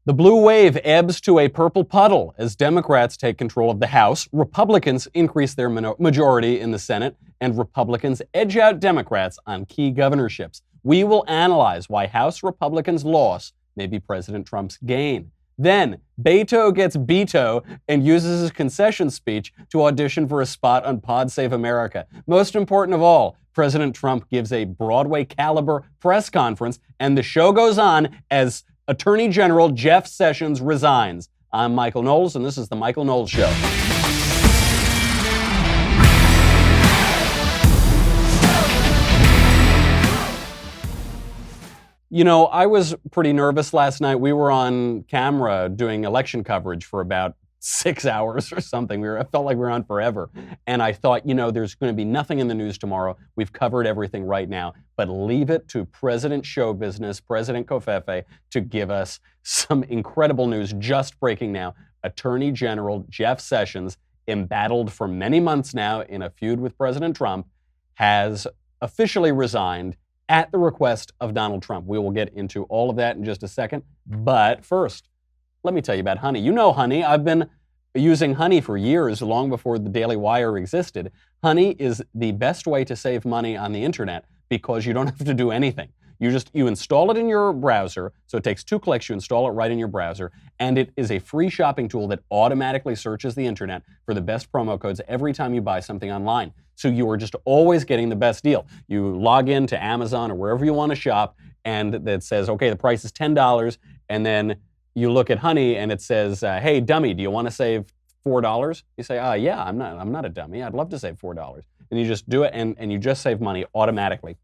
The blue wave ebbs to a purple puddle as Democrats take control of the House, Republicans increase their majority in the Senate, and Republicans edge out Democrats on key governorships. We will analyze why House Republicans' loss may be President Trump's gain. Then, Bayto gets Beto and uses his concession speech to audition for a spot on Pod Save America. Most important of all, President Trump gives a Broadway-caliber press conference, and the show goes on as Attorney General Jeff Sessions resigns. I'm Michael Knowles, and this is The Michael Knowles Show. You know, I was pretty nervous last night. We were on camera doing election coverage for about 6 hours or something. I felt like we were on forever. And I thought, you know, there's going to be nothing in the news tomorrow. We've covered everything right now. But leave it to President Show Business, President Covfefe, to give us some incredible news just breaking now. Attorney General Jeff Sessions, embattled for many months now in a feud with President Trump, has officially resigned at the request of Donald Trump. We will get into all of that in just a second. But first, let me tell you about honey. You know honey. I've been using honey for years, long before the Daily Wire existed. Honey is the best way to save money on the internet because you don't have to do anything. You install it in your browser, so it takes 2 clicks, you install it right in your browser, and it is a free shopping tool that automatically searches the internet for the best promo codes every time you buy something online. So you are just always getting the best deal. You log into Amazon or wherever you want to shop, and it says, okay, the price is $10, and then you look at honey and it says, hey, dummy, do you want to save $4? You say, yeah, I'm not a dummy. I'd love to save $4. And you just do it, and you just save money automatically.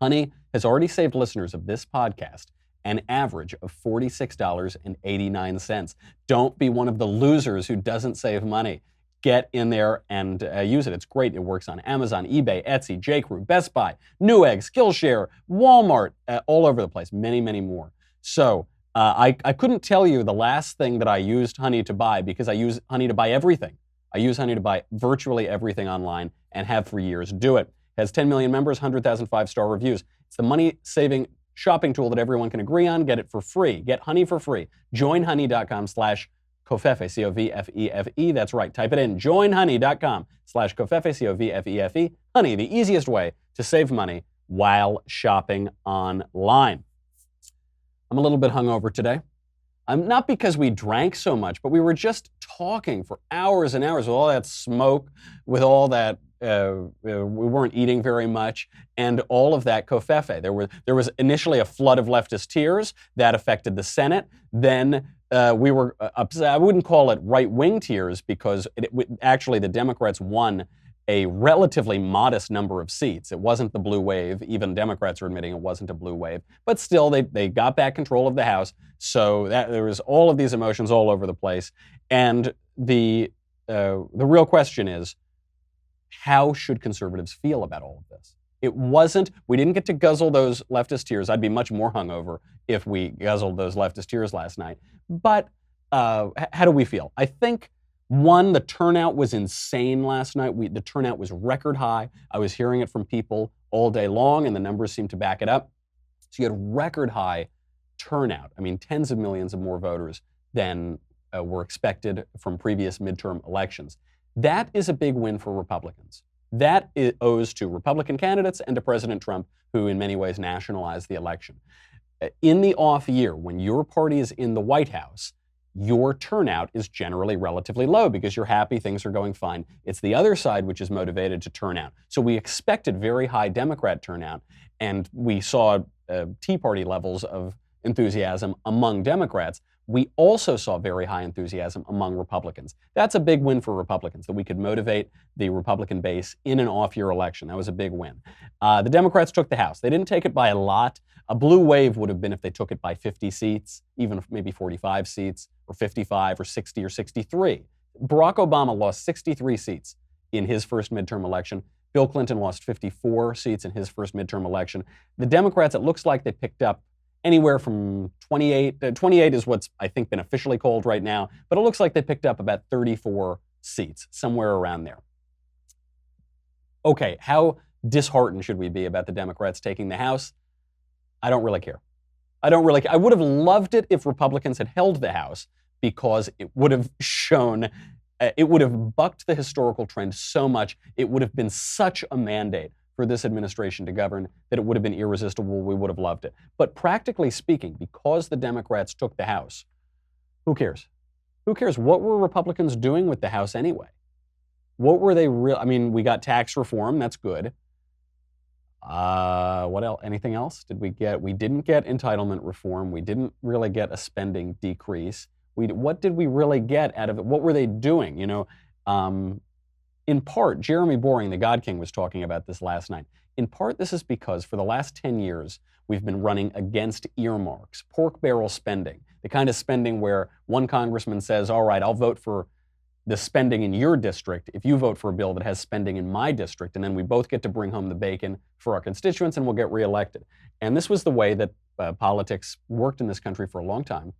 Honey has already saved listeners of this podcast an average of $46.89. Don't be one of the losers who doesn't save money. Get in there and use it. It's great. It works on Amazon, eBay, Etsy, J.Crew, Best Buy, Newegg, Skillshare, Walmart, all over the place. Many, many more. So I couldn't tell you the last thing that I used honey to buy because I use honey to buy everything. I use honey to buy virtually everything online and have for years. Do it. Has 10 million members, 100,000 5-star reviews. It's the money-saving shopping tool that everyone can agree on. Get it for free. Get honey for free. Joinhoney.com/Covfefe, C-O-V-F-E-F-E. That's right. Type it in. Joinhoney.com/Covfefe, C-O-V-F-E-F-E. Honey, the easiest way to save money while shopping online. I'm a little bit hungover today. Not because we drank so much, but we were just talking for hours and hours with all that smoke, with all that we weren't eating very much, and all of that covfefe. There was initially a flood of leftist tears that affected the Senate. Then we were upset. I wouldn't call it right-wing tears because actually the Democrats won a relatively modest number of seats. It wasn't the blue wave. Even Democrats are admitting it wasn't a blue wave. But still, they got back control of the House. So there was all of these emotions all over the place. And the real question is, how should conservatives feel about all of this? We didn't get to guzzle those leftist tears. I'd be much more hungover if we guzzled those leftist tears last night. But how do we feel? I think, one, the turnout was insane last night. The turnout was record high. I was hearing it from people all day long, and the numbers seem to back it up. So you had record high turnout. I mean, tens of millions of more voters than were expected from previous midterm elections. That is a big win for Republicans. That owes to Republican candidates and to President Trump, who in many ways nationalized the election. In the off year, when your party is in the White House, your turnout is generally relatively low because you're happy, things are going fine. It's the other side which is motivated to turn out. So we expected very high Democrat turnout, and we saw Tea Party levels of enthusiasm among Democrats. We also saw very high enthusiasm among Republicans. That's a big win for Republicans, that we could motivate the Republican base in an off-year election. That was a big win. The Democrats took the House. They didn't take it by a lot. A blue wave would have been if they took it by 50 seats, even maybe 45 seats, or 55, or 60, or 63. Barack Obama lost 63 seats in his first midterm election. Bill Clinton lost 54 seats in his first midterm election. The Democrats, it looks like they picked up anywhere from 28. 28 is what's, I think, been officially called right now, but it looks like they picked up about 34 seats, somewhere around there. Okay, how disheartened should we be about the Democrats taking the House? I don't really care. I would have loved it if Republicans had held the House, because it would have shown, it would have bucked the historical trend so much. It would have been such a mandate for this administration to govern that it would have been irresistible. We would have loved it. But practically speaking, because the Democrats took the House, who cares? Who cares? What were Republicans doing with the House anyway? What were they I mean, we got tax reform. That's good. What else? Anything else? We didn't get entitlement reform. We didn't really get a spending decrease. What did we really get out of it? What were they doing? In part, Jeremy Boring, the God King, was talking about this last night. In part, this is because for the last 10 years, we've been running against earmarks, pork barrel spending, the kind of spending where one congressman says, all right, I'll vote for the spending in your district if you vote for a bill that has spending in my district, and then we both get to bring home the bacon for our constituents and we'll get reelected. And this was the way that politics worked in this country for a long time,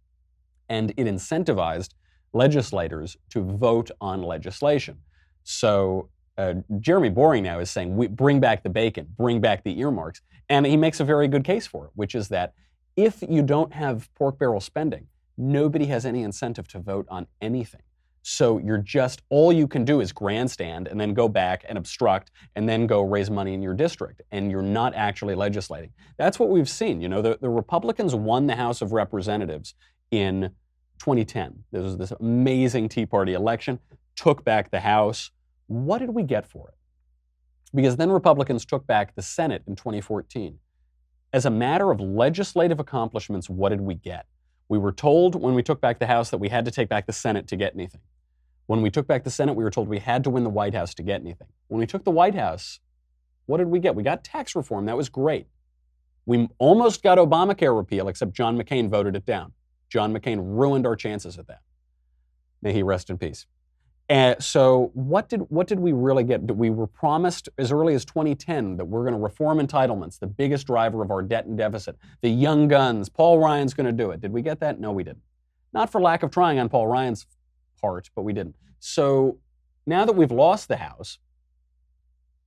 and it incentivized legislators to vote on legislation. So Jeremy Boring now is saying, bring back the bacon, bring back the earmarks, and he makes a very good case for it, which is that if you don't have pork barrel spending, nobody has any incentive to vote on anything. So all you can do is grandstand and then go back and obstruct and then go raise money in your district, and you're not actually legislating. That's what we've seen. The Republicans won the House of Representatives in 2010. There was this amazing Tea Party election, took back the House. What did we get for it? Because then Republicans took back the Senate in 2014. As a matter of legislative accomplishments, what did we get? We were told when we took back the House that we had to take back the Senate to get anything. When we took back the Senate, we were told we had to win the White House to get anything. When we took the White House, what did we get? We got tax reform. That was great. We almost got Obamacare repeal, except John McCain voted it down. John McCain ruined our chances at that. May he rest in peace. So what did we really get? We were promised as early as 2010 that we're going to reform entitlements, the biggest driver of our debt and deficit. The young guns, Paul Ryan's going to do it. Did we get that? No, we didn't. Not for lack of trying on Paul Ryan's part, but we didn't. So now that we've lost the House,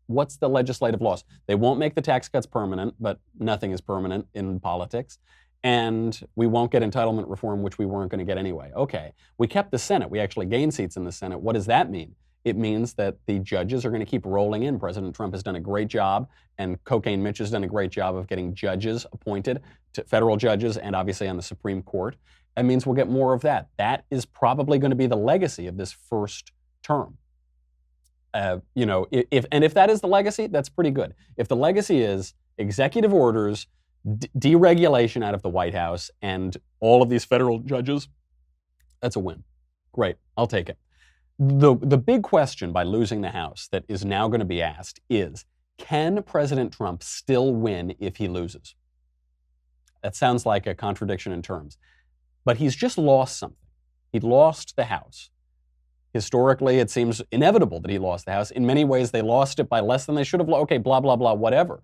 what's the legislative loss? They won't make the tax cuts permanent, but nothing is permanent in politics. And we won't get entitlement reform, which we weren't going to get anyway. Okay, we kept the Senate. We actually gained seats in the Senate. What does that mean? It means that the judges are going to keep rolling in. President Trump has done a great job, and Cocaine Mitch has done a great job of getting judges appointed, to federal judges, and obviously on the Supreme Court. That means we'll get more of that. That is probably going to be the legacy of this first term. If that is the legacy, that's pretty good. If the legacy is executive orders, deregulation out of the White House, and all of these federal judges, that's a win. Great, I'll take it. The big question by losing the House that is now going to be asked is, can President Trump still win if he loses? That sounds like a contradiction in terms. But he's just lost something. He lost the House. Historically, it seems inevitable that he lost the House. In many ways, they lost it by less than they should have. Okay, blah, blah, blah, whatever.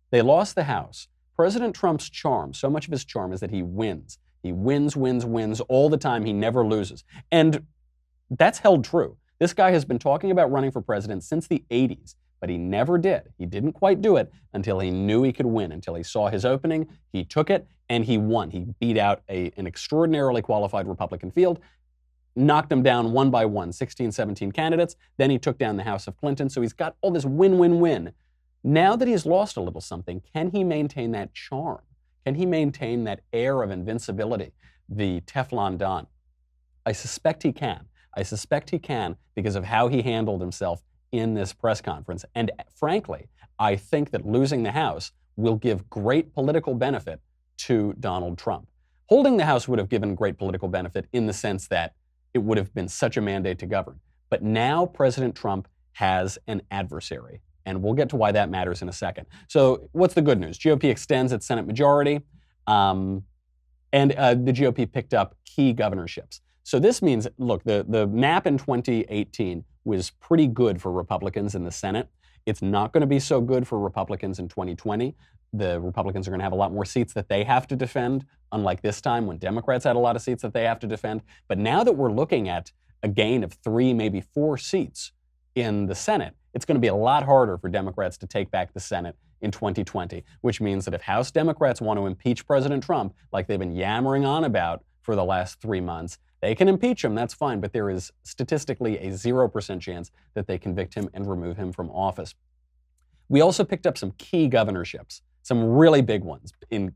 They lost the House. President Trump's charm, so much of his charm, is that he wins. He wins all the time. He never loses. And that's held true. This guy has been talking about running for president since the 80s, but he never did. He didn't quite do it until he knew he could win, until he saw his opening. He took it, and he won. He beat out an extraordinarily qualified Republican field, knocked them down one by one, 16, 17 candidates. Then he took down the House of Clinton. So he's got all this win. Now that he's lost a little something, can he maintain that charm? Can he maintain that air of invincibility, the Teflon Don? I suspect he can. I suspect he can because of how he handled himself in this press conference. And frankly, I think that losing the House will give great political benefit to Donald Trump. Holding the House would have given great political benefit in the sense that it would have been such a mandate to govern. But now President Trump has an adversary. And we'll get to why that matters in a second. So what's the good news? GOP extends its Senate majority, and the GOP picked up key governorships. So this means, look, the map in 2018 was pretty good for Republicans in the Senate. It's not going to be so good for Republicans in 2020. The Republicans are going to have a lot more seats that they have to defend, unlike this time when Democrats had a lot of seats that they have to defend. But now that we're looking at a gain of 3, maybe 4 seats in the Senate, it's going to be a lot harder for Democrats to take back the Senate in 2020, which means that if House Democrats want to impeach President Trump, like they've been yammering on about for the last 3 months, they can impeach him, that's fine, but there is statistically a 0% chance that they convict him and remove him from office. We also picked up some key governorships, some really big ones in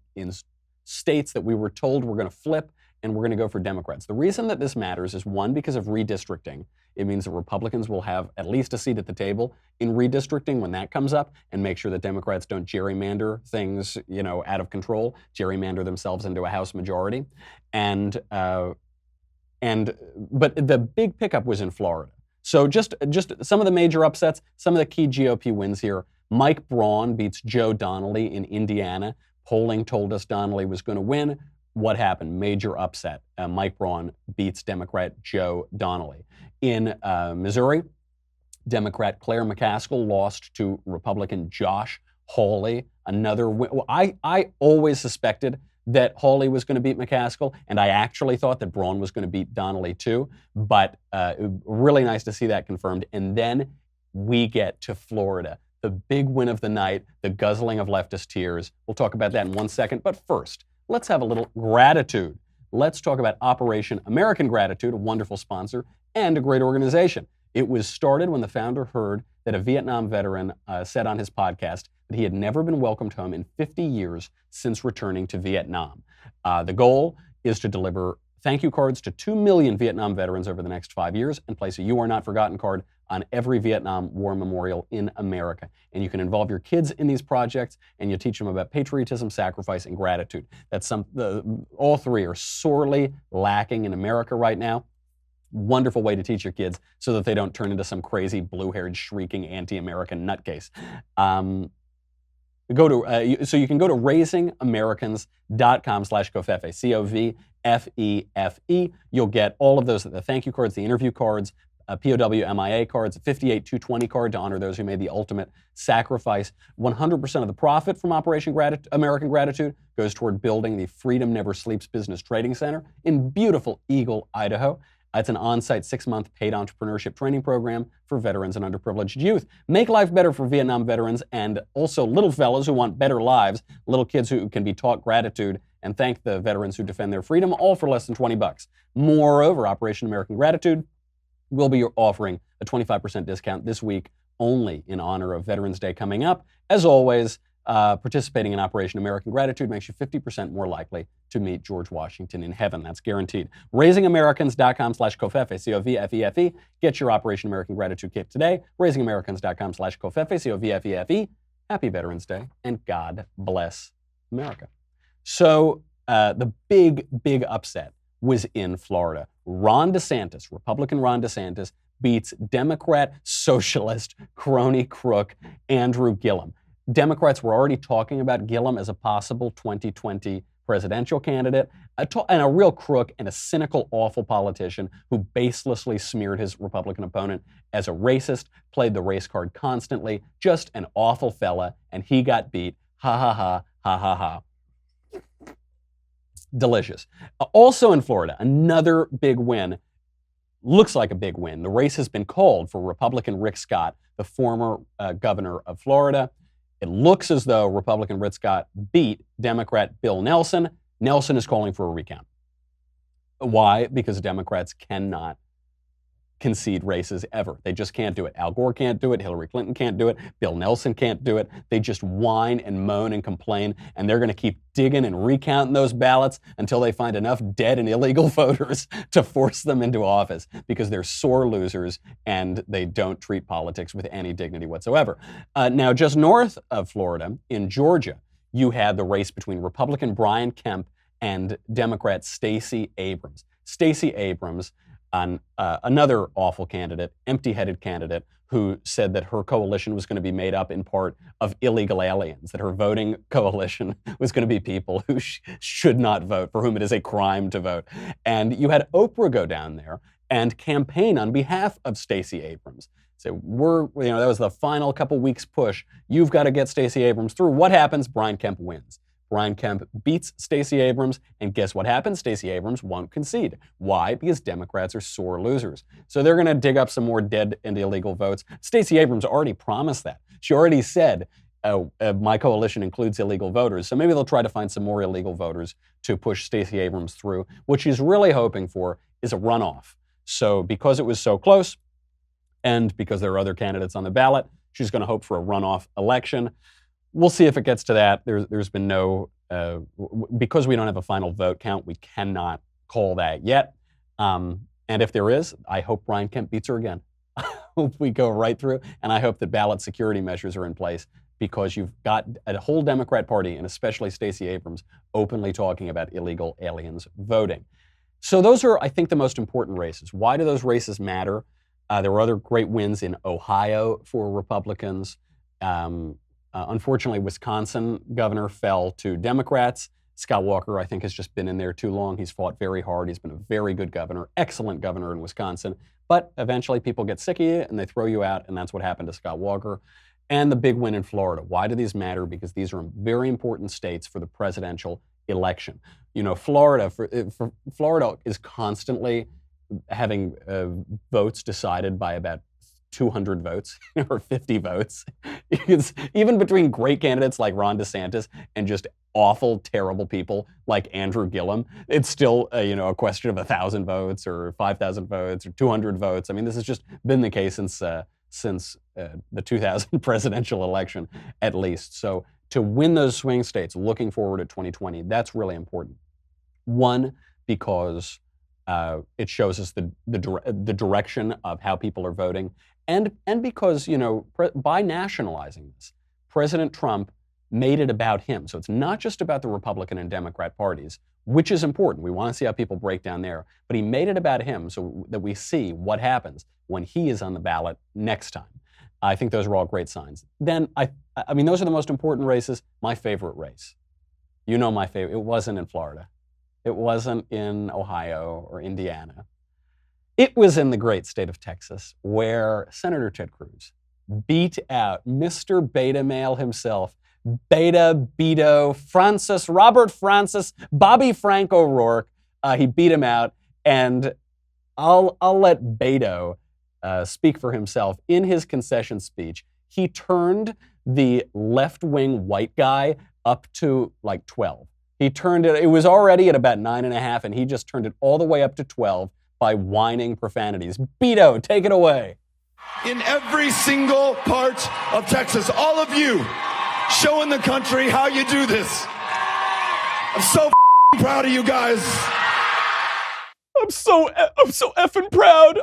states that we were told were going to flip and we're going to go for Democrats. The reason that this matters is, one, because of redistricting. It means that Republicans will have at least a seat at the table in redistricting when that comes up, and make sure that Democrats don't gerrymander things, out of control, gerrymander themselves into a House majority. But the big pickup was in Florida. So just some of the major upsets, some of the key GOP wins here. Mike Braun beats Joe Donnelly in Indiana. Polling told us Donnelly was going to win. What happened? Major upset. Mike Braun beats Democrat Joe Donnelly. In Missouri, Democrat Claire McCaskill lost to Republican Josh Hawley. Another win. Well, I always suspected that Hawley was going to beat McCaskill, and I actually thought that Braun was going to beat Donnelly too, but really nice to see that confirmed. And then we get to Florida, the big win of the night, the guzzling of leftist tears. We'll talk about that in 1 second, but first, let's have a little gratitude. Let's talk about Operation American Gratitude, a wonderful sponsor and a great organization. It was started when the founder heard that a Vietnam veteran said on his podcast that he had never been welcomed home in 50 years since returning to Vietnam. The goal is to deliver thank you cards to 2 million Vietnam veterans over the next 5 years and place a You Are Not Forgotten card on every Vietnam War memorial in America. And you can involve your kids in these projects, and you teach them about patriotism, sacrifice, and gratitude. All three are sorely lacking in America right now. Wonderful way to teach your kids so that they don't turn into some crazy blue-haired, shrieking anti-American nutcase. So you can go to raisingamericans.com/Covfefe, Covfefe. You'll get all of those, the thank you cards, the interview cards, POW/MIA cards, a 58-220 card to honor those who made the ultimate sacrifice. 100% of the profit from Operation American Gratitude goes toward building the Freedom Never Sleeps Business Trading Center in beautiful Eagle, Idaho. It's an on-site 6-month paid entrepreneurship training program for veterans and underprivileged youth. Make life better for Vietnam veterans and also little fellas who want better lives, little kids who can be taught gratitude and thank the veterans who defend their freedom, all for less than $20. Moreover, Operation American Gratitude will be offering a 25% discount this week only in honor of Veterans Day coming up. As always, participating in Operation American Gratitude makes you 50% more likely to meet George Washington in heaven. That's guaranteed. RaisingAmericans.com/Covfefe, Covfefe. Get your Operation American Gratitude kit today. RaisingAmericans.com/Covfefe, Covfefe. Happy Veterans Day, and God bless America. So the big upset was in Florida. Ron DeSantis, Republican Ron DeSantis, beats Democrat socialist crony crook Andrew Gillum. Democrats were already talking about Gillum as a possible 2020 presidential candidate, and a real crook and a cynical, awful politician who baselessly smeared his Republican opponent as a racist, played the race card constantly, just an awful fella, and he got beat. Ha ha ha, ha ha ha. Delicious. Also in Florida, another big win. Looks like a big win. The race has been called for Republican Rick Scott, the former governor of Florida. It looks as though Republican Rick Scott beat Democrat Bill Nelson. Nelson is calling for a recount. Why? Because Democrats cannot concede races ever. They just can't do it. Al Gore can't do it. Hillary Clinton can't do it. Bill Nelson can't do it. They just whine and moan and complain, and they're going to keep digging and recounting those ballots until they find enough dead and illegal voters to force them into office, because they're sore losers and they don't treat politics with any dignity whatsoever. Now, just north of Florida, in Georgia, you had the race between Republican Brian Kemp and Democrat Stacey Abrams. Stacey Abrams, another awful candidate, empty-headed candidate, who said that her coalition was going to be made up in part of illegal aliens, that her voting coalition was going to be people who should not vote, for whom it is a crime to vote. And you had Oprah go down there and campaign on behalf of Stacey Abrams. So that was the final couple weeks push. You've got to get Stacey Abrams through. What happens? Brian Kemp wins. Brian Kemp beats Stacey Abrams, and guess what happens? Stacey Abrams won't concede. Why? Because Democrats are sore losers. So they're going to dig up some more dead and illegal votes. Stacey Abrams already promised that. She already said, my coalition includes illegal voters. So maybe they'll try to find some more illegal voters to push Stacey Abrams through. What she's really hoping for is a runoff. So because it was so close, and because there are other candidates on the ballot, she's going to hope for a runoff election. We'll see if it gets to that. There's been no, because we don't have a final vote count, we cannot call that yet. And if there is, I hope Brian Kemp beats her again. I hope we go right through, and I hope that ballot security measures are in place, because you've got a whole Democrat Party, and especially Stacey Abrams, openly talking about illegal aliens voting. So those are, I think, the most important races. Why do those races matter? There were other great wins in Ohio for Republicans. Unfortunately, Wisconsin governor fell to Democrats. Scott Walker, I think, has just been in there too long. He's fought very hard. He's been a very good governor, excellent governor in Wisconsin. But eventually people get sick of you and they throw you out, and that's what happened to Scott Walker. And the big win in Florida. Why do these matter? Because these are very important states for the presidential election. You know, Florida is constantly having votes decided by about 200 votes or 50 votes. Even between great candidates like Ron DeSantis and just awful, terrible people like Andrew Gillum, it's still a question of 1,000 votes or 5,000 votes or 200 votes. I mean, this has just been the case since the 2000 presidential election, at least. So to win those swing states, looking forward to 2020, that's really important. One, because it shows us the direction of how people are voting, and because by nationalizing this, President Trump made it about him. So it's not just about the Republican and Democrat parties, which is important. We want to see how people break down there, but he made it about him so that we see what happens when he is on the ballot next time. I think those are all great signs. Then I mean, those are the most important races. My favorite race, my favorite. It wasn't in Florida. It wasn't in Ohio or Indiana. It was in the great state of Texas, where Senator Ted Cruz beat out Mr. Beta Male himself, Beto, Robert Francis, Bobby Frank O'Rourke. He beat him out, and I'll let Bayto speak for himself. In his concession speech, he turned the left-wing white guy up to like 12. He turned it was already at about 9.5, and he just turned it all the way up to 12 by whining profanities. Beto, take it away. In every single part of Texas, all of you showing the country how you do this. I'm so proud of you guys. I'm so effing proud.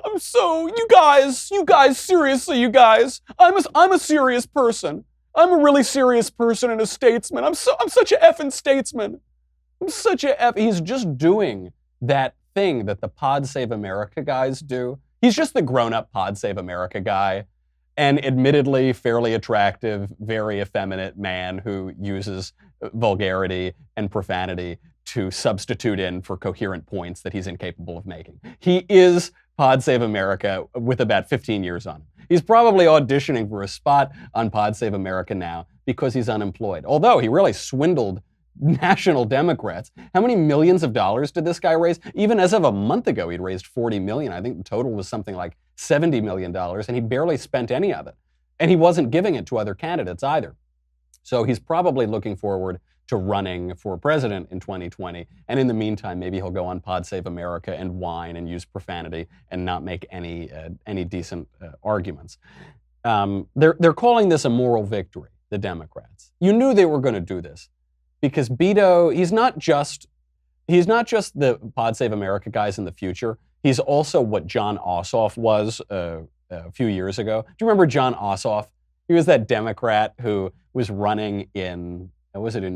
You guys, seriously, you guys. I'm a serious person. I'm a really serious person and a statesman. I'm such a effing statesman. He's just doing that thing that the Pod Save America guys do. He's just the grown-up Pod Save America guy, and admittedly fairly attractive, very effeminate man who uses vulgarity and profanity to substitute in for coherent points that he's incapable of making. He is Pod Save America with about 15 years on him. He's probably auditioning for a spot on Pod Save America now because he's unemployed. Although he really swindled national Democrats. How many millions of dollars did this guy raise? Even as of a month ago, he'd raised $40 million. I think the total was something like $70 million, and he barely spent any of it. And he wasn't giving it to other candidates either. So he's probably looking forward to running for president in 2020. And in the meantime, maybe he'll go on Pod Save America and whine and use profanity and not make any decent arguments. They're calling this a moral victory, the Democrats. You knew they were going to do this because Beto, he's not just the Pod Save America guys in the future. He's also what John Ossoff was a few years ago. Do you remember John Ossoff? He was that Democrat who was running in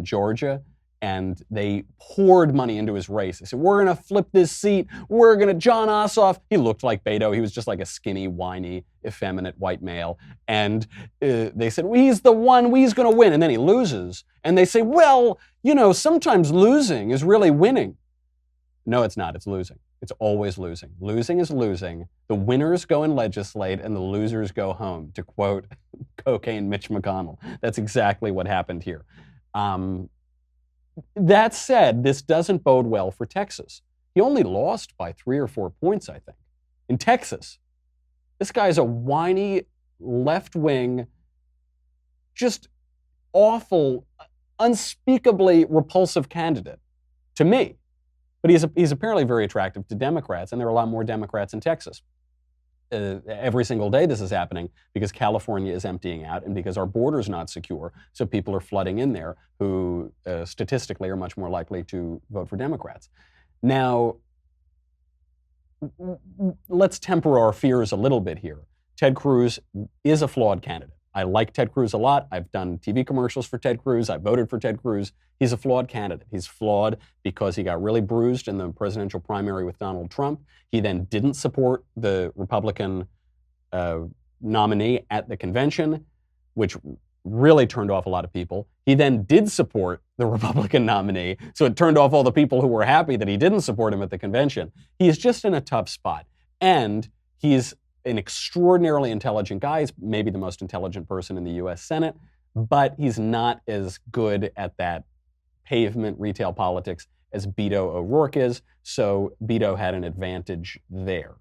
Georgia? And they poured money into his race. They said, we're going to flip this seat. John Ossoff. He looked like Beto. He was just like a skinny, whiny, effeminate white male. And they said, well, he's the one, he's going to win. And then he loses. And they say, well, sometimes losing is really winning. No, it's not. It's losing. It's always losing. Losing is losing. The winners go and legislate and the losers go home, to quote cocaine Mitch McConnell. That's exactly what happened here. That said, this doesn't bode well for Texas. He only lost by 3 or 4 points, I think, in Texas. This guy's a whiny, left-wing, just awful, unspeakably repulsive candidate to me. But he's apparently very attractive to Democrats, and there are a lot more Democrats in Texas. Every single day this is happening because California is emptying out and because our border is not secure. So people are flooding in there who statistically are much more likely to vote for Democrats. Now, let's temper our fears a little bit here. Ted Cruz is a flawed candidate. I like Ted Cruz a lot. I've done TV commercials for Ted Cruz. I voted for Ted Cruz. He's a flawed candidate. He's flawed because he got really bruised in the presidential primary with Donald Trump. He then didn't support the Republican nominee at the convention, which really turned off a lot of people. He then did support the Republican nominee, so it turned off all the people who were happy that he didn't support him at the convention. He's just in a tough spot. And he's an extraordinarily intelligent guy. He's maybe the most intelligent person in the U.S. Senate, but he's not as good at that pavement retail politics as Beto O'Rourke is, so Beto had an advantage there.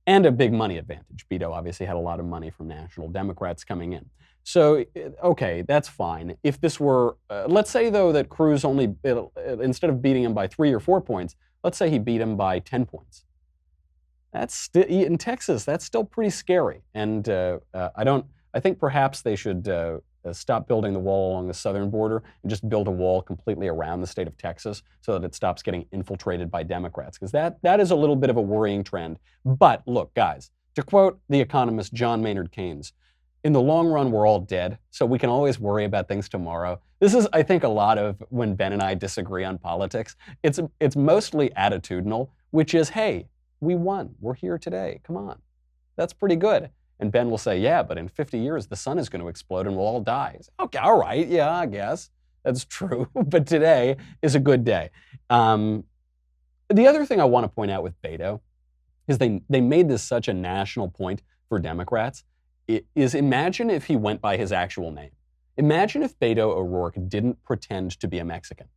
And a big money advantage. Beto obviously had a lot of money from national Democrats coming in. So, okay, that's fine. If this were, let's say though that Cruz only, instead of beating him by 3 or 4 points, let's say he beat him by 10 points. That's in Texas, that's still pretty scary. And I think perhaps they should stop building the wall along the southern border and just build a wall completely around the state of Texas so that it stops getting infiltrated by Democrats, because that is a little bit of a worrying trend. But look, guys, to quote the economist John Maynard Keynes, in the long run, we're all dead, so we can always worry about things tomorrow. This is, I think, a lot of when Ben and I disagree on politics. It's mostly attitudinal, which is, hey, we won. We're here today. Come on. That's pretty good. And Ben will say, yeah, but in 50 years, the sun is going to explode and we'll all die. Okay, all right, yeah, I guess. That's true. But today is a good day. The other thing I want to point out with Bayto is they made this such a national point for Democrats. Imagine if he went by his actual name. Imagine if Beto O'Rourke didn't pretend to be a Mexican.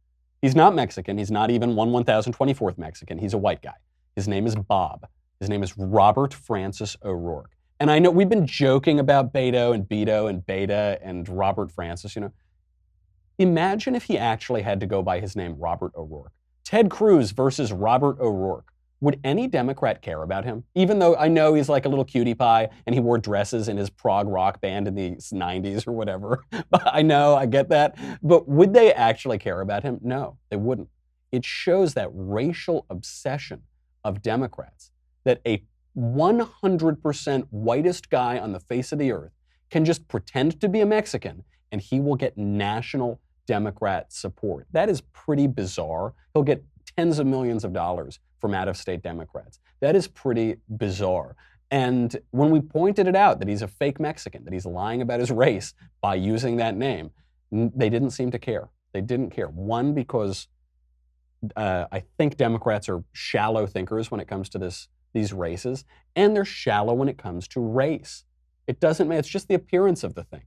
He's not Mexican. He's not even 1/1024th Mexican. He's a white guy. His name is Bob. His name is Robert Francis O'Rourke. And I know we've been joking about Bayto and Beto and Beta and Robert Francis, you know. Imagine if he actually had to go by his name, Robert O'Rourke. Ted Cruz versus Robert O'Rourke. Would any Democrat care about him? Even though I know he's like a little cutie pie and he wore dresses in his prog rock band in the 90s or whatever. I know, I get that. But would they actually care about him? No, they wouldn't. It shows that racial obsession of Democrats, that a 100% whitest guy on the face of the earth can just pretend to be a Mexican and he will get national Democrat support. That is pretty bizarre. He'll get tens of millions of dollars from out-of-state Democrats. That is pretty bizarre. And when we pointed it out that he's a fake Mexican, that he's lying about his race by using that name, they didn't seem to care. They didn't care. One, because I think Democrats are shallow thinkers when it comes to these races, and they're shallow when it comes to race. It doesn't matter. It's just the appearance of the thing.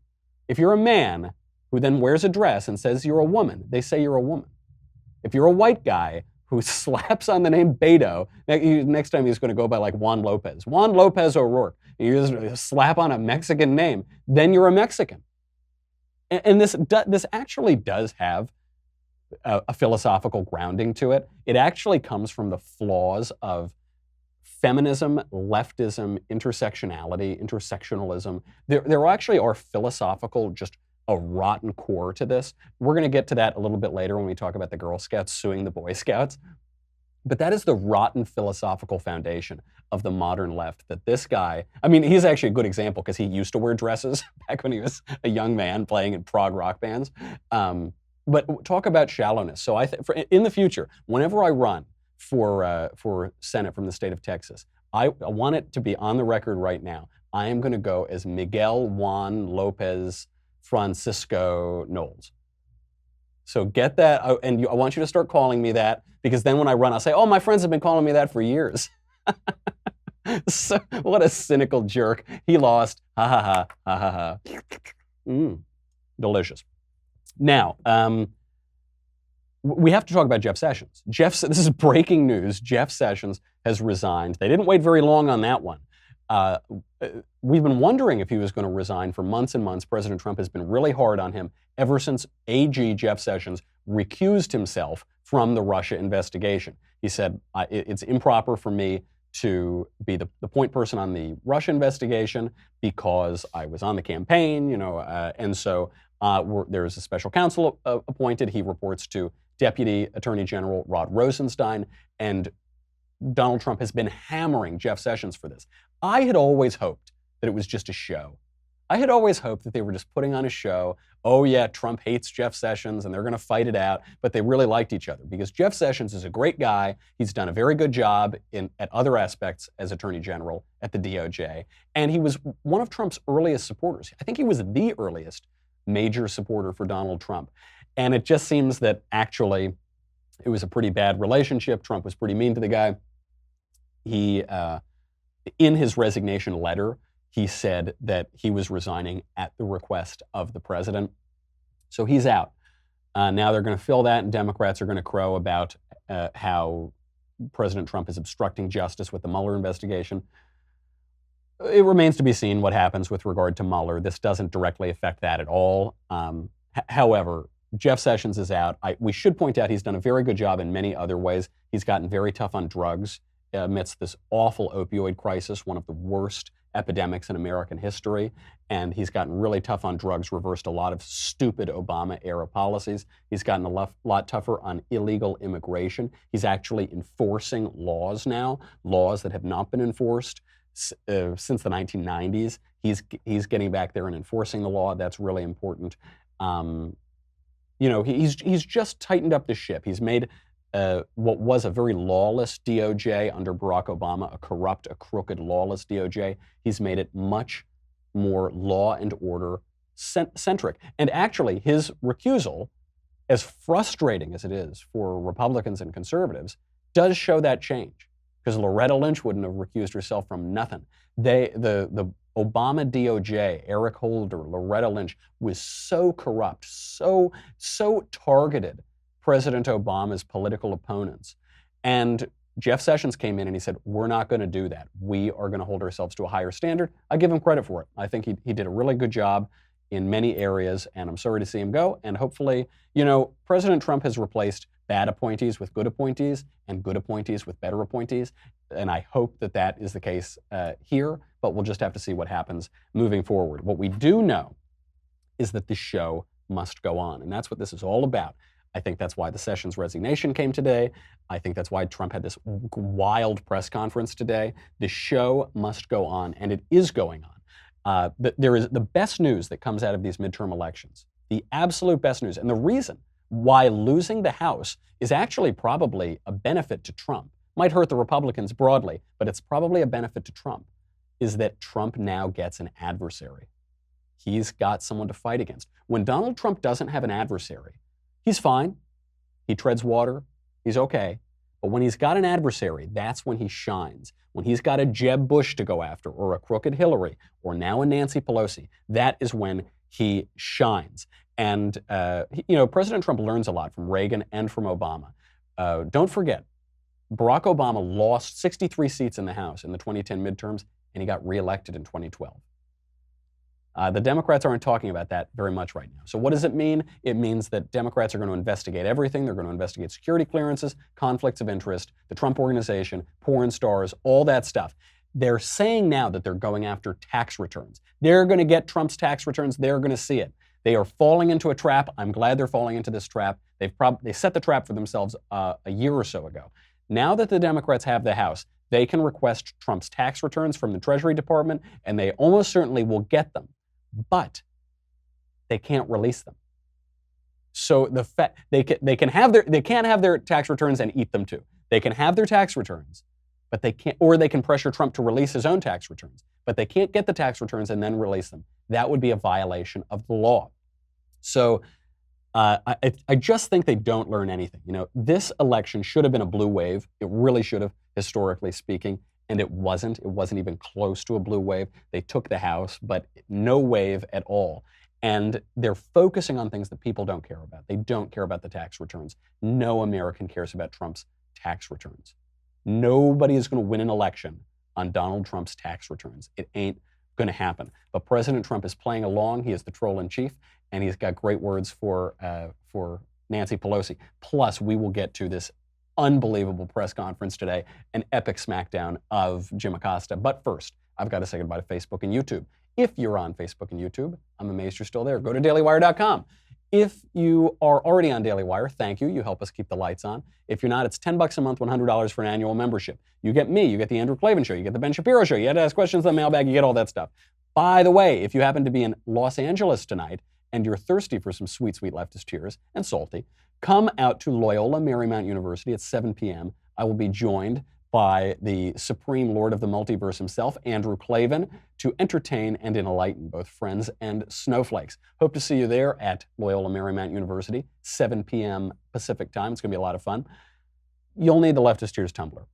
If you're a man who then wears a dress and says you're a woman, they say you're a woman. If you're a white guy who slaps on the name Bayto, next time he's going to go by like Juan Lopez O'Rourke, and you just slap on a Mexican name, then you're a Mexican. And this actually does have a philosophical grounding to it. It actually comes from the flaws of feminism, leftism, intersectionalism. There actually are philosophical, just a rotten core to this. We're going to get to that a little bit later when we talk about the Girl Scouts suing the Boy Scouts. But that is the rotten philosophical foundation of the modern left, that this guy, I mean, he's actually a good example because he used to wear dresses back when he was a young man playing in prog rock bands. But talk about shallowness. So in the future, whenever I run for Senate from the state of Texas, I want it to be on the record right now. I am going to go as Miguel Juan Lopez Francisco Knowles. So get that, and I want you to start calling me that, because then when I run, I'll say, oh, my friends have been calling me that for years. So, what a cynical jerk. He lost. Ha ha ha, ha ha ha. Delicious. Now, we have to talk about Jeff Sessions. This is breaking news. Jeff Sessions has resigned. They didn't wait very long on that one. we've been wondering if he was going to resign for months and months. President Trump has been really hard on him ever since AG Jeff Sessions recused himself from the Russia investigation. He said, it's improper for me to be the point person on the Russia investigation because I was on the campaign, and so there's a special counsel appointed. He reports to Deputy Attorney General Rod Rosenstein, and Donald Trump has been hammering Jeff Sessions for this. I had always hoped that it was just a show. I had always hoped that they were just putting on a show. Oh yeah, Trump hates Jeff Sessions and they're going to fight it out, but they really liked each other because Jeff Sessions is a great guy. He's done a very good job at other aspects as Attorney General at the DOJ, and he was one of Trump's earliest supporters. I think he was the earliest major supporter for Donald Trump. And it just seems that actually it was a pretty bad relationship. Trump was pretty mean to the guy. He, in his resignation letter, he said that he was resigning at the request of the president. So he's out. Now they're going to fill that, and Democrats are going to crow about how President Trump is obstructing justice with the Mueller investigation. It remains to be seen what happens with regard to Mueller. This doesn't directly affect that at all. However, Jeff Sessions is out. We should point out he's done a very good job in many other ways. He's gotten very tough on drugs amidst this awful opioid crisis, one of the worst epidemics in American history. And he's gotten really tough on drugs, reversed a lot of stupid Obama-era policies. He's gotten a lot tougher on illegal immigration. He's actually enforcing laws now, laws that have not been enforced since the 1990s. He's getting back there and enforcing the law. That's really important. He's just tightened up the ship. He's made what was a very lawless DOJ under Barack Obama, a corrupt, a crooked, lawless DOJ. He's made it much more law and order centric. And actually, his recusal, as frustrating as it is for Republicans and conservatives, does show that change. Because Loretta Lynch wouldn't have recused herself from nothing. The Obama DOJ, Eric Holder, Loretta Lynch, was so corrupt, so targeted President Obama's political opponents. And Jeff Sessions came in and he said, we're not going to do that. We are going to hold ourselves to a higher standard. I give him credit for it. I think he did a really good job in many areas, and I'm sorry to see him go. And hopefully, President Trump has replaced bad appointees with good appointees and good appointees with better appointees. And I hope that is the case here, but we'll just have to see what happens moving forward. What we do know is that the show must go on, and that's what this is all about. I think that's why the Sessions resignation came today. I think that's why Trump had this wild press conference today. The show must go on, and it is going on. There is the best news that comes out of these midterm elections, the absolute best news, and the reason why losing the House is actually probably a benefit to Trump. Might hurt the Republicans broadly, but it's probably a benefit to Trump, is that Trump now gets an adversary. He's got someone to fight against. When Donald Trump doesn't have an adversary, he's fine. He treads water. He's okay. But when he's got an adversary, that's when he shines. When he's got a Jeb Bush to go after, or a crooked Hillary, or now a Nancy Pelosi, that is when he shines. And, President Trump learns a lot from Reagan and from Obama. Don't forget, Barack Obama lost 63 seats in the House in the 2010 midterms, and he got reelected in 2012. The Democrats aren't talking about that very much right now. So what does it mean? It means that Democrats are going to investigate everything. They're going to investigate security clearances, conflicts of interest, the Trump Organization, porn stars, all that stuff. They're saying now that they're going after tax returns. They're going to get Trump's tax returns. They're going to see it. They are falling into a trap. I'm glad they're falling into this trap. They set the trap for themselves a year or so ago. Now that the Democrats have the House, they can request Trump's tax returns from the Treasury Department, and they almost certainly will get them. But they can't release them. So they can't have their tax returns and eat them too. They can have their tax returns, but they can't, or they can pressure Trump to release his own tax returns, but they can't get the tax returns and then release them. That would be a violation of the law. So I just think they don't learn anything. This election should have been a blue wave. It really should have, historically speaking. And it wasn't. It wasn't even close to a blue wave. They took the House, but no wave at all. And they're focusing on things that people don't care about. They don't care about the tax returns. No American cares about Trump's tax returns. Nobody is going to win an election on Donald Trump's tax returns. It ain't going to happen. But President Trump is playing along. He is the troll in chief, and he's got great words for Nancy Pelosi. Plus, we will get to this unbelievable press conference today, an epic smackdown of Jim Acosta. But first, I've got to say goodbye to Facebook and YouTube. If you're on Facebook and YouTube, I'm amazed you're still there. Go to dailywire.com. If you are already on Daily Wire, thank you. You help us keep the lights on. If you're not, it's $10 a month, $100 for an annual membership. You get me, you get the Andrew Klavan Show, you get the Ben Shapiro Show, you get to ask questions in the mailbag, you get all that stuff. By the way, if you happen to be in Los Angeles tonight and you're thirsty for some sweet, sweet leftist tears and salty, come out to Loyola Marymount University at 7 p.m. I will be joined by the Supreme Lord of the Multiverse himself, Andrew Klavan, to entertain and enlighten both friends and snowflakes. Hope to see you there at Loyola Marymount University, 7 p.m. Pacific time. It's going to be a lot of fun. You'll need the Leftist Tears Tumbler.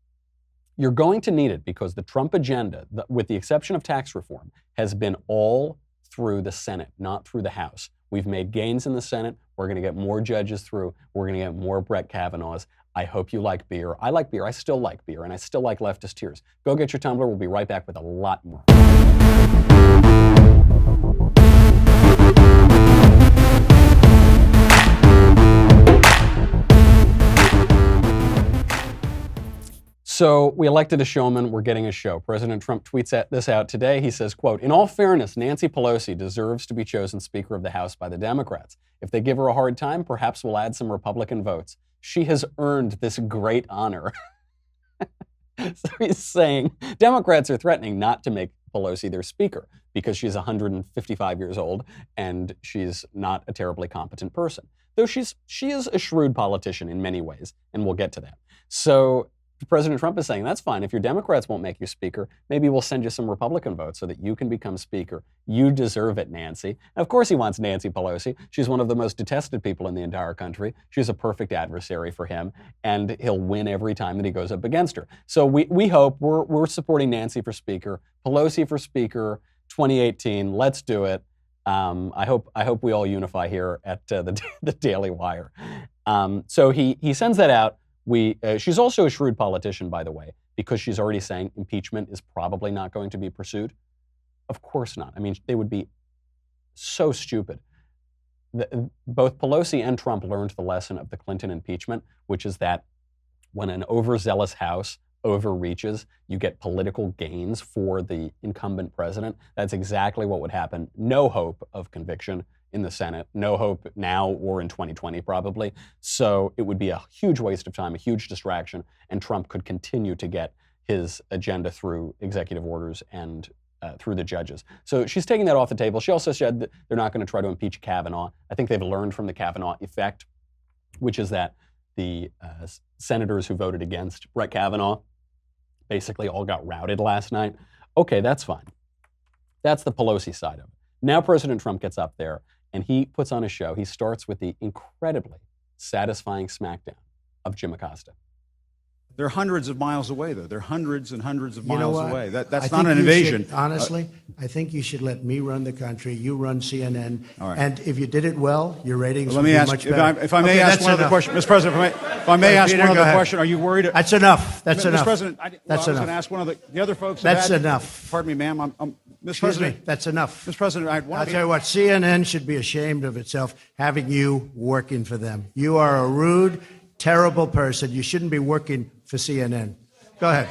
You're going to need it because the Trump agenda, with the exception of tax reform, has been all through the Senate, not through the House. We've made gains in the Senate. We're going to get more judges through. We're going to get more Brett Kavanaughs. I hope you like beer. I like beer. I still like beer. And I still like leftist tears. Go get your tumbler. We'll be right back with a lot more. So we elected a showman. We're getting a show. President Trump tweets this out today. He says, quote, "In all fairness, Nancy Pelosi deserves to be chosen Speaker of the House by the Democrats. If they give her a hard time, perhaps we'll add some Republican votes. She has earned this great honor." So he's saying Democrats are threatening not to make Pelosi their speaker because she's 155 years old and she's not a terribly competent person. Though she is a shrewd politician in many ways, and we'll get to that. So President Trump is saying, that's fine. If your Democrats won't make you speaker, maybe we'll send you some Republican votes so that you can become speaker. You deserve it, Nancy. And of course he wants Nancy Pelosi. She's one of the most detested people in the entire country. She's a perfect adversary for him, and he'll win every time that he goes up against her. So we hope, we're supporting Nancy for speaker, Pelosi for speaker, 2018. Let's do it. I hope we all unify here at the Daily Wire. So he sends that out. She's also a shrewd politician, by the way, because she's already saying impeachment is probably not going to be pursued. Of course not. I mean, they would be so stupid. Both Pelosi and Trump learned the lesson of the Clinton impeachment, which is that when an overzealous House overreaches, you get political gains for the incumbent president. That's exactly what would happen. No hope of conviction in the Senate. No hope now or in 2020 probably. So it would be a huge waste of time, a huge distraction, and Trump could continue to get his agenda through executive orders and through the judges. So she's taking that off the table. She also said that they're not going to try to impeach Kavanaugh. I think they've learned from the Kavanaugh effect, which is that the senators who voted against Brett Kavanaugh basically all got routed last night. Okay, that's fine. That's the Pelosi side of it. Now President Trump gets up there and he puts on a show. He starts with the incredibly satisfying smackdown of Jim Acosta. They're hundreds of miles away, though. They're hundreds and hundreds of You know miles what? away. I That's think not an you invasion. should, honestly, I think you should let me run the country. You run CNN. All right. And if you did it well, your ratings Let would me be ask, much if better. I may Okay, ask that's one other enough. question. Mr. President, if I may ask Peter, one go other ahead. question, are you worried? That's enough. That's Mr. enough. President, I That's was going enough. to ask one of the other folks. That's have had- enough. Pardon me, ma'am. Mr. Excuse President, me. That's enough. Mr. President, I had one. I'll tell you what, CNN should be ashamed of itself having you working for them. You are a rude, terrible person. You shouldn't be working for CNN. Go ahead.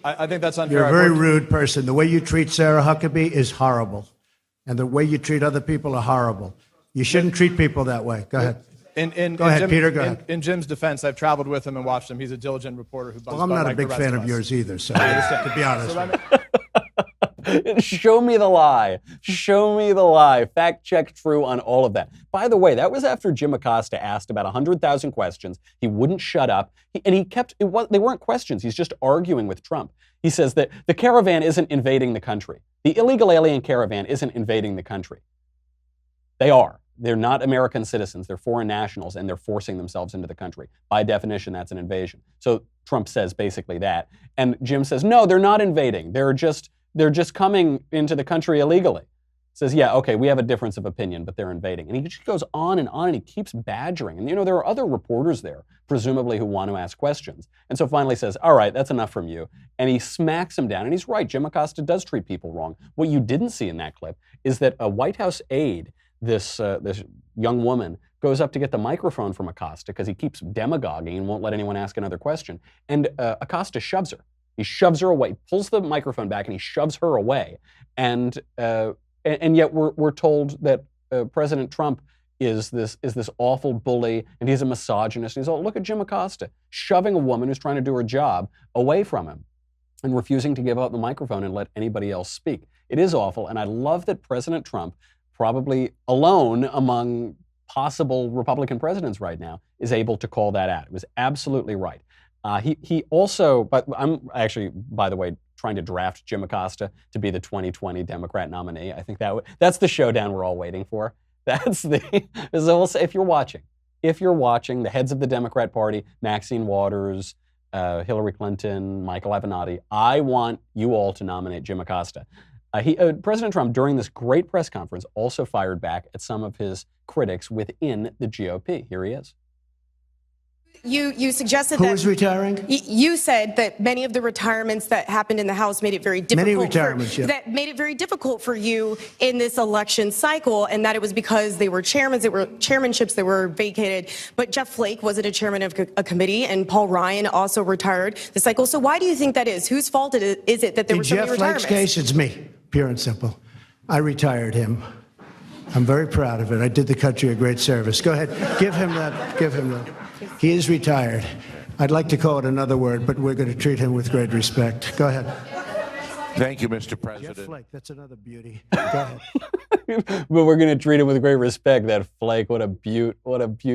I think that's unfair. You're a very rude person. The way you treat Sarah Huckabee is horrible. And the way you treat other people are horrible. You shouldn't treat people that way. Go ahead. Go ahead, Peter, go ahead. In Jim's defense, I've traveled with him and watched him. He's a diligent reporter who. Well, I'm not a big fan of yours either, so to be honest. Show me the lie. Show me the lie. Fact check true on all of that. By the way, that was after Jim Acosta asked about 100,000 questions. He wouldn't shut up. They weren't questions. He's just arguing with Trump. He says that the caravan isn't invading the country. The illegal alien caravan isn't invading the country. They are. They're not American citizens. They're foreign nationals, and they're forcing themselves into the country. By definition, that's an invasion. So Trump says basically that. And Jim says, no, they're not invading. They're just coming into the country illegally. says, yeah, okay, we have a difference of opinion, but they're invading. And he just goes on, and he keeps badgering. And, there are other reporters there, presumably, who want to ask questions. And so finally says, all right, that's enough from you. And he smacks him down. And he's right. Jim Acosta does treat people wrong. What you didn't see in that clip is that a White House aide, this young woman, goes up to get the microphone from Acosta because he keeps demagoguing and won't let anyone ask another question. And Acosta shoves her. He shoves her away, pulls the microphone back, and he shoves her away. And yet we're told that President Trump is this awful bully, and he's a misogynist. And he's all, look at Jim Acosta shoving a woman who's trying to do her job away from him and refusing to give up the microphone and let anybody else speak. It is awful, and I love that President Trump, probably alone among possible Republican presidents right now, is able to call that out. It was absolutely right. He also, but I'm actually, by the way, trying to draft Jim Acosta to be the 2020 Democrat nominee. I think that's the showdown we're all waiting for. So we'll say, if you're watching, the heads of the Democrat Party, Maxine Waters, Hillary Clinton, Michael Avenatti, I want you all to nominate Jim Acosta. President Trump, during this great press conference, also fired back at some of his critics within the GOP. Here he is. You suggested Who that is retiring? You said that many of the retirements that happened in the House made it very difficult. Many retirements, yeah. That made it very difficult for you in this election cycle, and that it was because they were chairmanships that were vacated. But Jeff Flake wasn't a chairman of a committee, and Paul Ryan also retired the cycle. So why do you think that is? Whose fault is it that there were so many retirements? In Jeff Flake's case, it's me, pure and simple. I retired him. I'm very proud of it. I did the country a great service. Go ahead, give him that. Give him that. He is retired. I'd like to call it another word, but we're going to treat him with great respect. Go ahead. Thank you, Mr. President. Jeff Flake, that's another beauty. Go ahead. But we're going to treat him with great respect. That Flake, what a beaut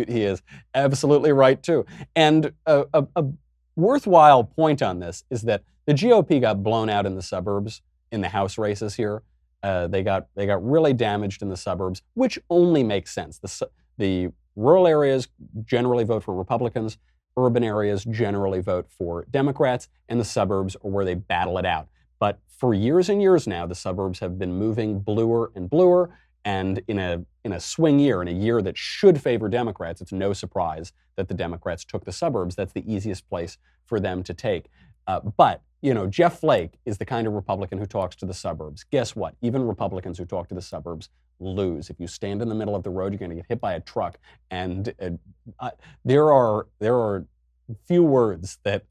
he is. Absolutely right, too. And a worthwhile point on this is that the GOP got blown out in the suburbs in the House races here. They got really damaged in the suburbs, which only makes sense. The rural areas generally vote for Republicans. Urban areas generally vote for Democrats, and the suburbs are where they battle it out. But for years and years now, the suburbs have been moving bluer and bluer. And in a swing year, in a year that should favor Democrats, it's no surprise that the Democrats took the suburbs. That's the easiest place for them to take. But Jeff Flake is the kind of Republican who talks to the suburbs. Guess what? Even Republicans who talk to the suburbs lose. If you stand in the middle of the road, you're going to get hit by a truck. And there are few words that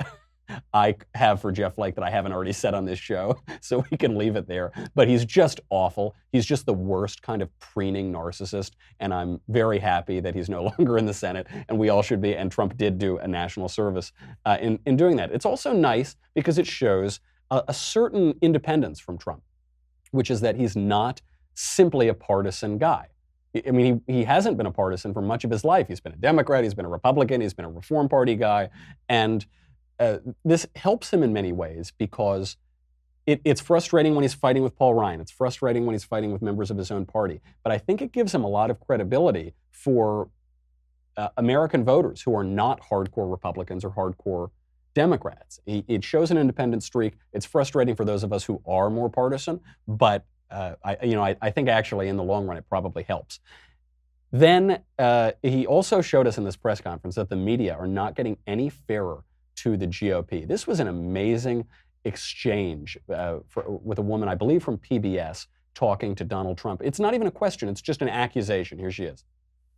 I have for Jeff Flake that I haven't already said on this show, so we can leave it there. But he's just awful. He's just the worst kind of preening narcissist, and I'm very happy that he's no longer in the Senate, and we all should be, and Trump did do a national service in doing that. It's also nice because it shows a certain independence from Trump, which is that he's not simply a partisan guy. I mean, he hasn't been a partisan for much of his life. He's been a Democrat, he's been a Republican, he's been a Reform Party guy, and this helps him in many ways because it's frustrating when he's fighting with Paul Ryan. It's frustrating when he's fighting with members of his own party. But I think it gives him a lot of credibility for American voters who are not hardcore Republicans or hardcore Democrats. It shows an independent streak. It's frustrating for those of us who are more partisan, but I think actually in the long run it probably helps. Then he also showed us in this press conference that the media are not getting any fairer to the GOP. This was an amazing exchange with a woman, I believe from PBS, talking to Donald Trump. It's not even a question, it's just an accusation. Here she is.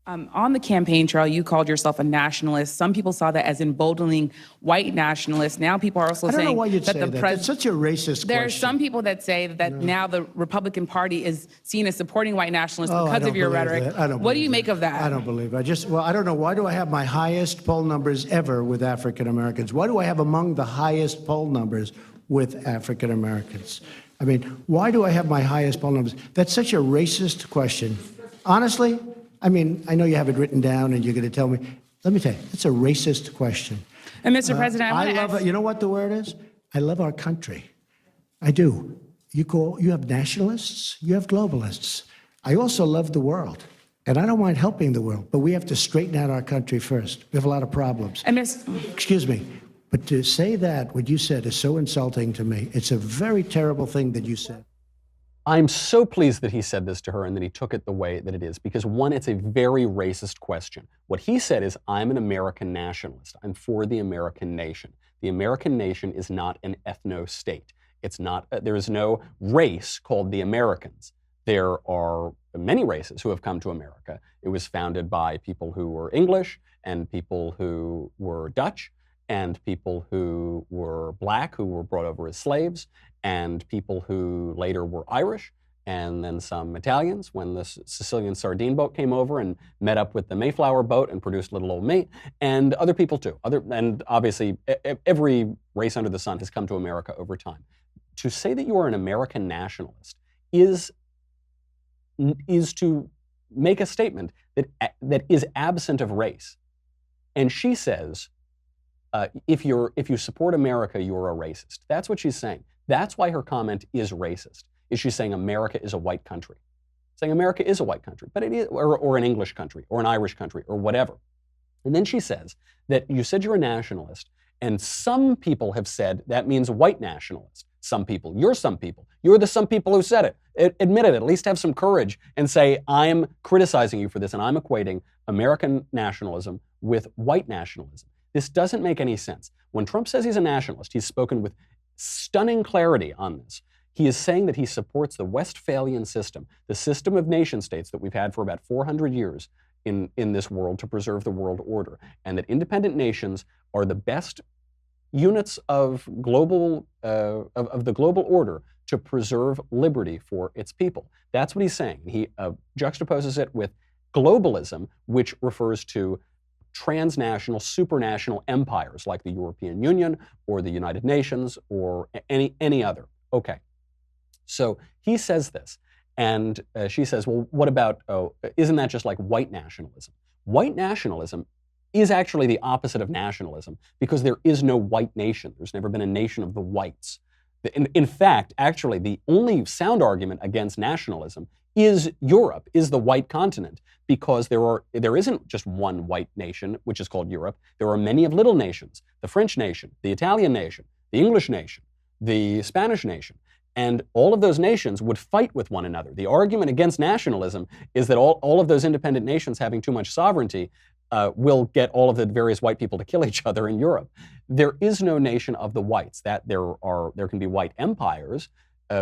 On the campaign trail, you called yourself a nationalist. Some people saw that as emboldening white nationalists. Now people are also saying I don't know why you'd that say the that. president. That's such a racist There are question. some people that say that now the Republican Party is seen as supporting white nationalists because of your rhetoric. What do you make of that? I don't believe it. I don't know. Why do I have my highest poll numbers ever with African Americans? Why do I have among the highest poll numbers with African Americans? I mean, why do I have my highest poll numbers? That's such a racist question. Honestly, I mean, I know you have it written down and you're going to tell me. Let me tell you, it's a racist question. And Mr. President, I love it. You know what the word is? I love our country. I do. You have nationalists, you have globalists. I also love the world. And I don't mind helping the world, but we have to straighten out our country first. We have a lot of problems. And Excuse me, but to say that, what you said is so insulting to me. It's a very terrible thing that you said. I'm so pleased that he said this to her and that he took it the way that it is, because one, it's a very racist question. What he said is, I'm an American nationalist. I'm for the American nation. The American nation is not an ethno-state. It's not, there is no race called the Americans. There are many races who have come to America. It was founded by people who were English and people who were Dutch and people who were black, who were brought over as slaves, and people who later were Irish, and then some Italians when the Sicilian sardine boat came over and met up with the Mayflower boat and produced Little Old Me, and other people too. And obviously, every race under the sun has come to America over time. To say that you are an American nationalist is to make a statement that is absent of race. And she says, if you support America, you're a racist. That's what she's saying. That's why her comment is racist. Is she's saying America is a white country? Saying America is a white country, but it is, or an English country, or an Irish country, or whatever. And then she says that you said you're a nationalist, and some people have said that means white nationalist. Some people. You're some people. You're the some people who said it. Admit it. At least have some courage and say, I'm criticizing you for this, and I'm equating American nationalism with white nationalism. This doesn't make any sense. When Trump says he's a nationalist, he's spoken with stunning clarity on this. He is saying that he supports the Westphalian system, the system of nation states that we've had for about 400 years in this world to preserve the world order, and that independent nations are the best units of global of the global order to preserve liberty for its people. That's what he's saying. He juxtaposes it with globalism, which refers to transnational, supranational empires like the European Union or the United Nations or any other. Okay. So he says this, and she says, well, what about, isn't that just like white nationalism? White nationalism is actually the opposite of nationalism because there is no white nation. There's never been a nation of the whites. In fact, actually, the only sound argument against nationalism is Europe, is the white continent, because there isn't just one white nation, which is called Europe. There are many of little nations, the French nation, the Italian nation, the English nation, the Spanish nation. And all of those nations would fight with one another. The argument against nationalism is that all of those independent nations having too much sovereignty will get all of the various white people to kill each other in Europe. There is no nation of the whites. That there can be white empires.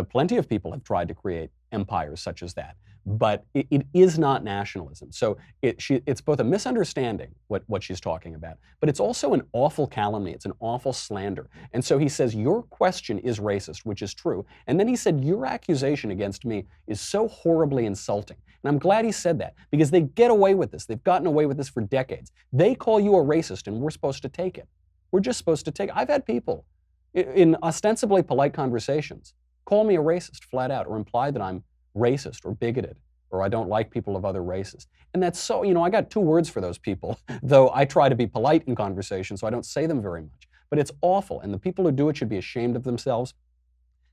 Plenty of people have tried to create empires such as that, but it is not nationalism. So it's both a misunderstanding what she's talking about, but it's also an awful calumny. It's an awful slander. And so he says, your question is racist, which is true. And then he said, your accusation against me is so horribly insulting. And I'm glad he said that, because they get away with this. They've gotten away with this for decades. They call you a racist, and we're supposed to take it. We're just supposed to take it. I've had people in ostensibly polite conversations call me a racist flat out, or imply that I'm racist or bigoted, or I don't like people of other races. And that's so, I got two words for those people, though I try to be polite in conversation, so I don't say them very much. But it's awful, and the people who do it should be ashamed of themselves.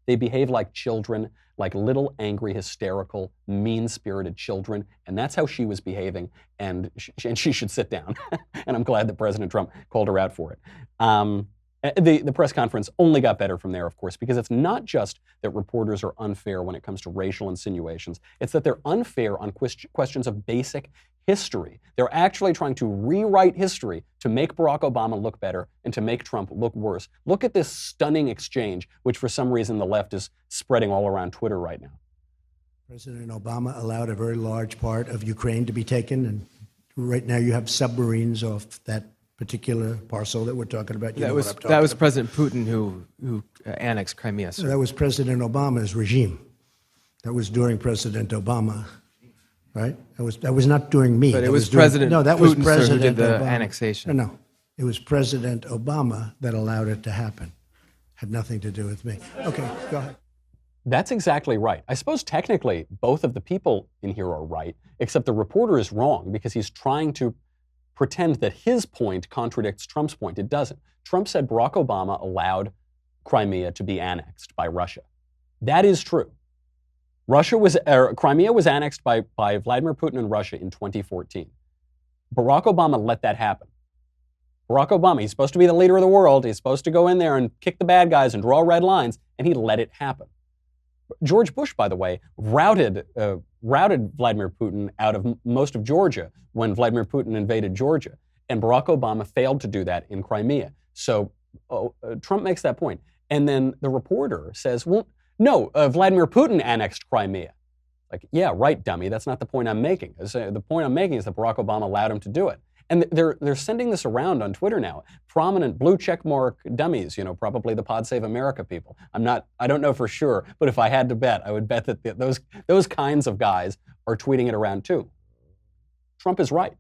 They behave like children, like little, angry, hysterical, mean-spirited children, and that's how she was behaving, and she should sit down. And I'm glad that President Trump called her out for it. The press conference only got better from there, of course, because it's not just that reporters are unfair when it comes to racial insinuations. It's that they're unfair on questions of basic history. They're actually trying to rewrite history to make Barack Obama look better and to make Trump look worse. Look at this stunning exchange, which for some reason the left is spreading all around Twitter right now. President Obama allowed a very large part of Ukraine to be taken, and right now you have submarines off that particular parcel that we're talking about. That was President Putin who annexed Crimea. So that was President Obama's regime. That was during President Obama, right? That was not during me. But it was President No, that Putin, was President sir, who did the Obama. annexation. No, it was President Obama that allowed it to happen. Had nothing to do with me. Okay, go ahead. That's exactly right. I suppose technically both of the people in here are right, except the reporter is wrong because he's trying to pretend that his point contradicts Trump's point. It doesn't. Trump said Barack Obama allowed Crimea to be annexed by Russia. That is true. Crimea was annexed by Vladimir Putin and Russia in 2014. Barack Obama let that happen. Barack Obama, he's supposed to be the leader of the world. He's supposed to go in there and kick the bad guys and draw red lines, and he let it happen. George Bush, by the way, routed Vladimir Putin out of most of Georgia when Vladimir Putin invaded Georgia. And Barack Obama failed to do that in Crimea. So Trump makes that point. And then the reporter says, well, no, Vladimir Putin annexed Crimea. Like, yeah, right, dummy. That's not the point I'm making. The point I'm making is that Barack Obama allowed him to do it. And they're sending this around on Twitter now. Prominent blue checkmark dummies, probably the Pod Save America people. I don't know for sure, but if I had to bet, I would bet that those kinds of guys are tweeting it around too. Trump is right.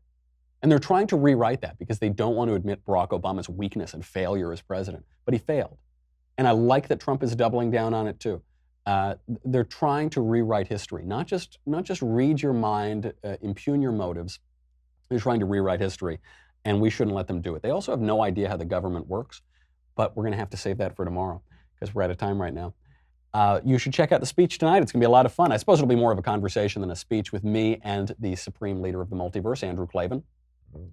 And they're trying to rewrite that because they don't want to admit Barack Obama's weakness and failure as president. But he failed. And I like that Trump is doubling down on it too. They're trying to rewrite history, not just read your mind, impugn your motives. They're trying to rewrite history, and we shouldn't let them do it. They also have no idea how the government works, but we're going to have to save that for tomorrow because we're out of time right now. You should check out the speech tonight. It's going to be a lot of fun. I suppose it'll be more of a conversation than a speech with me and the supreme leader of the multiverse, Andrew Klavan.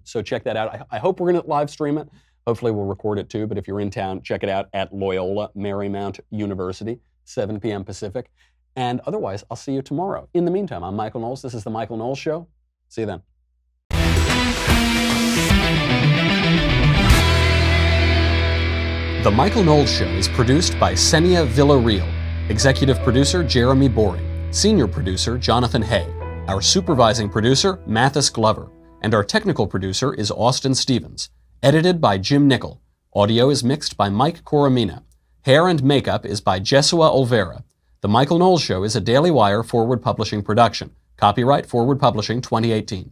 So check that out. I hope we're going to live stream it. Hopefully we'll record it too, but if you're in town, check it out at Loyola Marymount University, 7 p.m. Pacific. And otherwise, I'll see you tomorrow. In the meantime, I'm Michael Knowles. This is The Michael Knowles Show. See you then. The Michael Knowles Show is produced by Senia Villarreal, executive producer Jeremy Boring, senior producer Jonathan Hay, our supervising producer Mathis Glover, and our technical producer is Austin Stevens, edited by Jim Nickel. Audio is mixed by Mike Coromina. Hair and makeup is by Jesua Olvera. The Michael Knowles Show is a Daily Wire Forward Publishing production. Copyright Forward Publishing 2018.